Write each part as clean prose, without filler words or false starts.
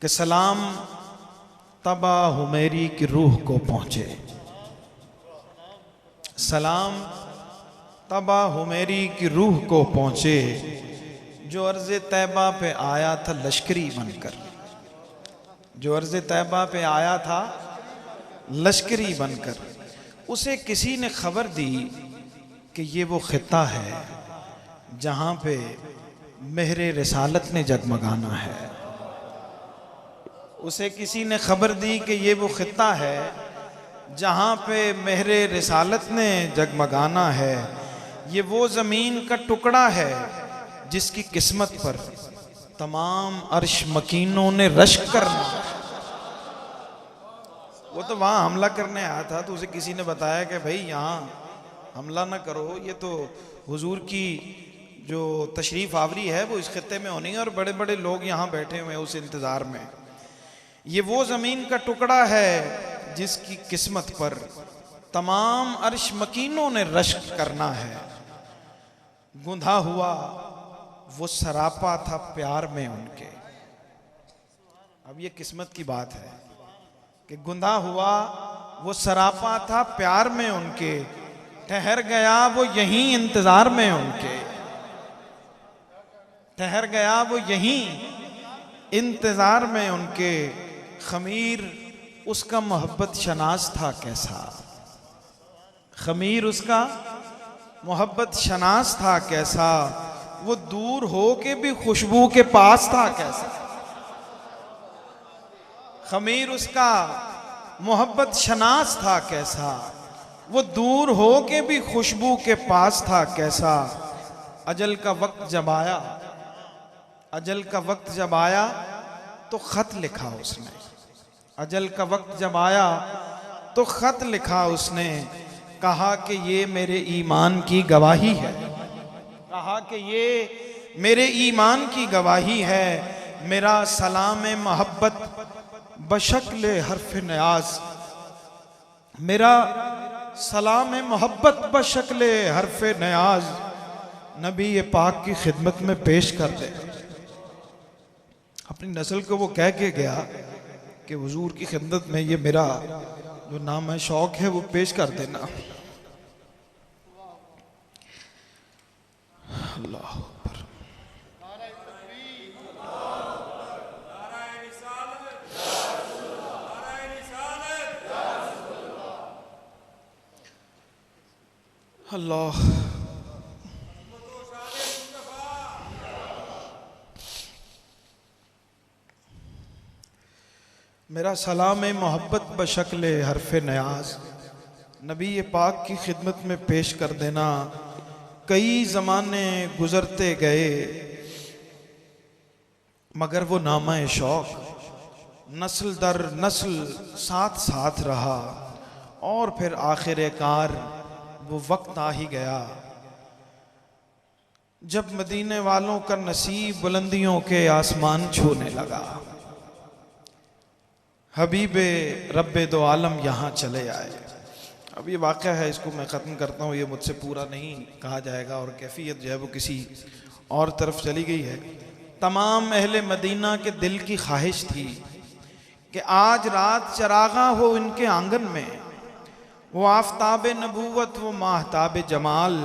कि सलाम तबा हुमैरी की रूह को पहुँचे। सलाम तबा हुमैरी की रूह को पहुँचे, जो अर्ज़ तैबा पे आया था लश्करी बनकर। जो अर्ज़ तैबा पे आया था लश्करी बनकर, उसे किसी ने खबर दी कि ये वो खित्ता है जहाँ पे मेहरे रिसालत ने जगमगाना है। उसे किसी ने खबर दी कि ये वो खित्ता है जहाँ पे मेहरे रिसालत ने जगमगाना है। ये वो ज़मीन का टुकड़ा है जिसकी किस्मत पर तमाम अर्श मकीनों ने रश्क करना। वो तो वहाँ हमला करने आया था, तो उसे किसी ने बताया कि भाई यहाँ हमला ना करो, ये तो हुजूर की जो तशरीफ़ आवरी है वो इस खित्ते में होनी है और बड़े बड़े लोग यहाँ बैठे हुए हैं उस इंतज़ार में। ये वो ज़मीन का टुकड़ा है जिसकी किस्मत पर तमाम अर्श मकीनों ने रश्क करना है। गुंधा हुआ वो सरापा था प्यार में उनके। अब ये किस्मत की बात है कि गुंधा हुआ वो सरापा था प्यार में उनके, ठहर गया वो यहीं इंतजार में उनके। ठहर गया वो यहीं इंतजार में उनके। खमीर उसका मोहब्बत शनास था कैसा, खमीर उसका मोहब्बत शनास था कैसा, वो दूर हो के भी खुशबू के पास था कैसा। खमीर उसका मोहब्बत शनास था कैसा, वो दूर हो के भी खुशबू के पास था कैसा। अजल का वक्त जब आया, अजल का वक्त जब आया तो खत लिखा उसने। अजल का वक्त जब आया तो खत लिखा उसने, कहा कि ये मेरे ईमान की गवाही है। कहा कि ये मेरे ईमान की गवाही है। मेरा सलाम मोहब्बत बशक्ल हर्फ न्याज, मेरा सलाम मोहब्बत बशक्ल हर्फ न्याज नबी ये पाक की खिदमत में पेश कर दे। अपनी नस्ल को वो कह के गया कि हुजूर की खिदमत में ये मेरा जो नाम है शौक है वो पेश कर देना। अल्लाह अकबर। अल्लाह मेरा सलाम मोहब्बत बशक्ल हर्फ न्याज नबी ये पाक की खिदमत में पेश कर देना। कई ज़माने गुज़रते गए मगर वो नामा शौक नस्ल दर नस्ल साथ साथ रहा, और फिर आखिरकार वो वक्त आ ही गया जब मदीने वालों का नसीब बुलंदियों के आसमान छूने लगा। हबीबे रब्बे दो आलम यहाँ चले आए। अब ये वाक़या है, इसको मैं ख़त्म करता हूँ, ये मुझसे पूरा नहीं कहा जाएगा और कैफियत जो है वो किसी और तरफ चली गई है। तमाम अहले मदीना के दिल की ख्वाहिश थी कि आज रात चरागा हो इनके आंगन में, वो आफताब नबूवत वो माहताब जमाल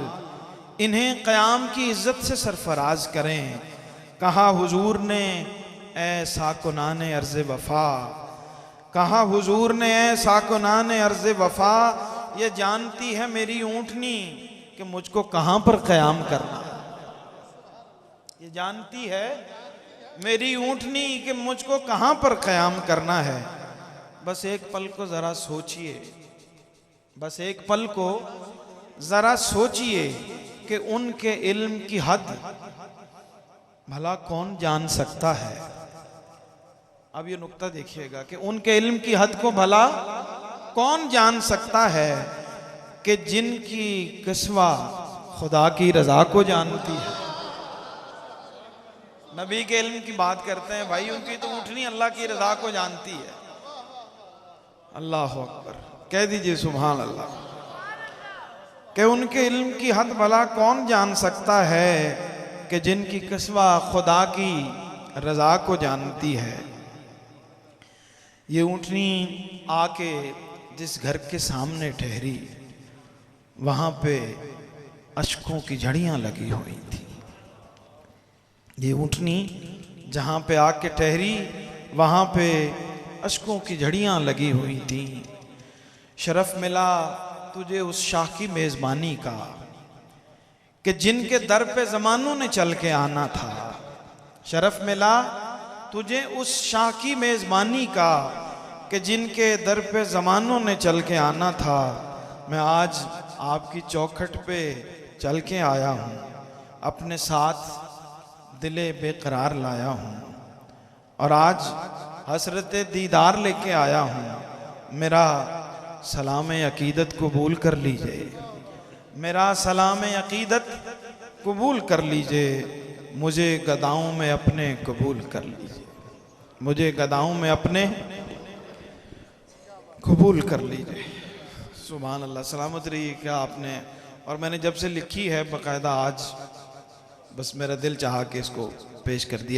इन्हें क़याम की इज़्ज़त से सरफराज करें। कहा हुजूर ने ए साकुनान अर्ज़ वफ़ा, कहा हुजूर ने ए साकुनान अर्ज़ वफ़ा, ये जानती है मेरी ऊँटनी कि मुझको कहाँ पर क़याम करना। ये जानती है मेरी ऊँटनी कि मुझको कहाँ पर क़याम करना है। बस एक पल को ज़रा सोचिए, बस एक पल को ज़रा सोचिए कि उनके इल्म की हद भला कौन जान सकता है। अब ये नुक्ता देखिएगा कि उनके इल्म की हद को भला कौन जान सकता है कि जिनकी किस्वा खुदा की रजा को जानती है। नबी के इल्म की बात करते हैं भाई, उनकी तो ऊँटनी अल्लाह की रजा को जानती है। अल्लाह अकबर, कह दीजिए सुभान अल्लाह। कि उनके इल्म की हद भला कौन जान सकता है कि जिनकी किस्वा खुदा की रजा को जानती है। ये ऊँटनी आके जिस घर के सामने ठहरी, वहाँ पे अश्कों की झड़ियाँ लगी हुई थी। ये ऊँटनी जहाँ पे आके ठहरी, वहाँ पे अश्कों की झड़ियाँ लगी हुई थी। शरफ मिला तुझे उस शाह की मेज़बानी का कि जिनके दर पे ज़मानों ने चल के आना था। शरफ मिला तुझे उस शाह की मेज़बानी का कि जिनके दर पे ज़मानों ने चल के आना था। मैं आज आपकी चौखट पे चल के आया हूँ, अपने साथ दिले बेकरार लाया हूँ, और आज हसरत दीदार लेके आया हूँ। मेरा सलाम अकीदत कबूल कर लीजिए, मेरा सलाम अकीदत कबूल कर लीजिए। मुझे गदाओं में अपने कबूल कर लीजिए, मुझे गदाओं में अपने कबूल कर लीजिए। सुभान अल्लाह। सलामत रहिए। क्या आपने, और मैंने जब से लिखी है बाकायदा, आज बस मेरा दिल चाहा कि इसको पेश कर दिया।